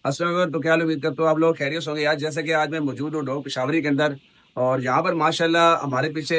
अस्सलाम तो क्या उम्मीद करता हूँ आप लोग खैरियत होंगे यार। जैसे कि आज मैं मौजूद हूँ डोग पिशावरी के अंदर और यहाँ पर माशाल्लाह हमारे पीछे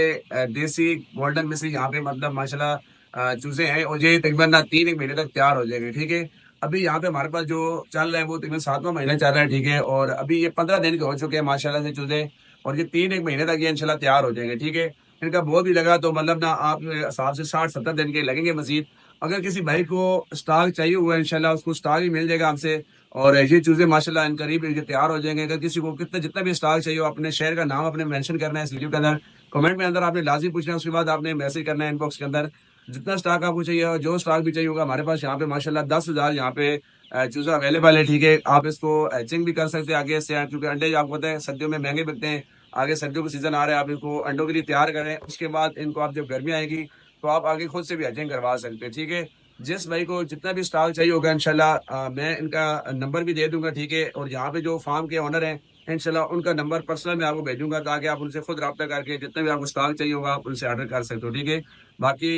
देसी गोल्डन में से यहाँ पे मतलब माशाल्लाह चूजे हैं और ये तकरीबन ना 3 एक महीने तक तैयार हो जाएंगे। ठीक है। अभी यहाँ पे हमारे पास जो चल रहा है वो तकरीबन 7वां महीना चल रहा है। ठीक है। और अभी ये 15 दिन के हो चुके हैं माशाल्लाह से चूजे। और ये 3 एक महीने तक ये इंशाल्लाह तैयार हो जाएंगे। ठीक है। इनका बोझ भी लगा तो मतलब ना आप हिसाब से 60 70 दिन के लगेंगे मजीद। अगर किसी भाई को स्टॉक चाहिए हुआ है इंशाल्लाह उसको स्टॉक ही मिल जाएगा हमसे। और ये चूज़े माशाल्लाह इन करीब ये तैयार हो जाएँगे। अगर किसी को कितना जितना भी स्टॉक चाहिए हो, अपने शहर का नाम आपने मेंशन करना है इस वीडियो के अंदर, कमेंट में अंदर आपने लाज़मी पूछना है, उसके बाद आपने मैसेज करना है इनबॉक्स के अंदर। जितना स्टॉक आपको चाहिए हो, जो स्टॉक भी चाहिए होगा हमारे पास यहाँ पे माशाल्लाह 10,000 यहाँ पे चूज़ा अवेलेबल है। ठीक है। आप इसको हैचिंग भी कर सकते हैं आगे से, क्योंकि अंडे आपको पता है सर्दियों में महँगे बिकते हैं। आगे सर्दियों का सीज़न आ रहा है, आप इनको अंडों के लिए तैयार करें। उसके बाद इनको आप जब गर्मी आएगी, तो आप आगे खुद से भी हैचिंग करवा सकते हैं। ठीक है। जिस भाई को जितना भी स्टॉक चाहिए होगा इंशाल्लाह मैं इनका नंबर भी दे दूँगा। ठीक है। और यहाँ पे जो फार्म के ओनर हैं, इंशाल्लाह उनका नंबर पर्सनल मैं आपको भेजूँगा ताकि आप उनसे खुद राब्ता करके जितना भी आपको स्टॉक चाहिए होगा आप उनसे ऑर्डर कर सकते हो। ठीक है। बाकी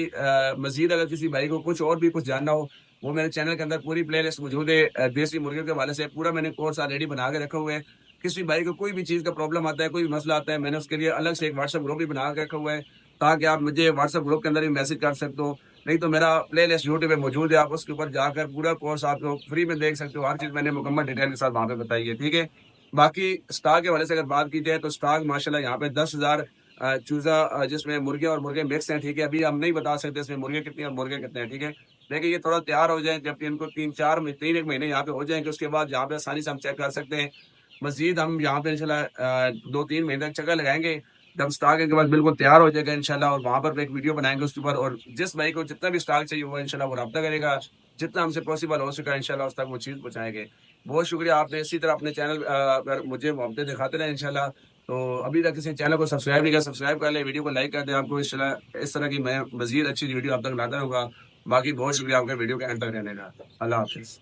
मज़ीद अगर किसी भाई को कुछ और भी कुछ जानना हो, वो मेरे चैनल के अंदर पूरी प्लेलिस्ट मौजूद है। देसी मुर्गियों के हवाले से पूरा मैंने कोर्स ऑलरेडी बना के रखा हुआ है। किसी भाई को कोई भी चीज़ का प्रॉब्लम आता है, कोई भी मसला आता है, मैंने उसके लिए अलग से एक व्हाट्सएप ग्रुप भी बना के रखा हुआ है, ताकि आप मुझे व्हाट्सएप ग्रुप के अंदर भी मैसेज कर सकते हो। नहीं तो मेरा प्लेलिस्ट यूट्यूब पे मौजूद है, आप उसके ऊपर जाकर पूरा कोर्स आपको फ्री में देख सकते हो। हर चीज़ मैंने मुकम्मल डिटेल के साथ वहाँ पे बताई है। ठीक है। बाकी स्टॉक के हवाले से अगर बात की जाए तो स्टॉक माशाल्लाह यहाँ पे 10,000 चूज़ा जिसमें मुर्गे और मुर्गे मिक्स हैं। ठीक है। अभी हम नहीं बता सकते इसमें मुर्गे कितने हैं और मुर्गे कितने हैं। ठीक है। देखिए ये थोड़ा तैयार हो जाए, जब इनको 3 एक महीने यहाँ पे हो जाएँगे, उसके बाद यहाँ पे आसानी से हम चेक कर सकते हैं। मज़ीद हम यहाँ पे इंशाल्लाह 2-3 महीने तक चक्कर लगाएँगे। जब स्टॉक इनके पास बिल्कुल तैयार हो जाएगा इंशाल्लाह, और वहाँ पर एक वीडियो बनाएँगे उसके ऊपर, और जिस भाई को जितना भी स्टॉक चाहिए होगा इंशाल्लाह वो राब्ता करेगा। जितना हमसे पॉसिबल हो सका इंशाल्लाह उस तक वो चीज़ पहुँचाएँगे। बहुत शुक्रिया, आपने इसी तरह अपने चैनल पर मुझे मोहब्बतें दिखाते रहें इंशाल्लाह। तो अभी तक किसी चैनल को सब्सक्राइब नहीं किया, सब्सक्राइब कर लें, वीडियो को लाइक कर दें। आपको इस तरह की मैं मज़ीद अच्छी वीडियो आप तक लाता रहूँगा। बाकी बहुत शुक्रिया आपका वीडियो के एंड तक रहने का। अल्लाह हाफ़िज़।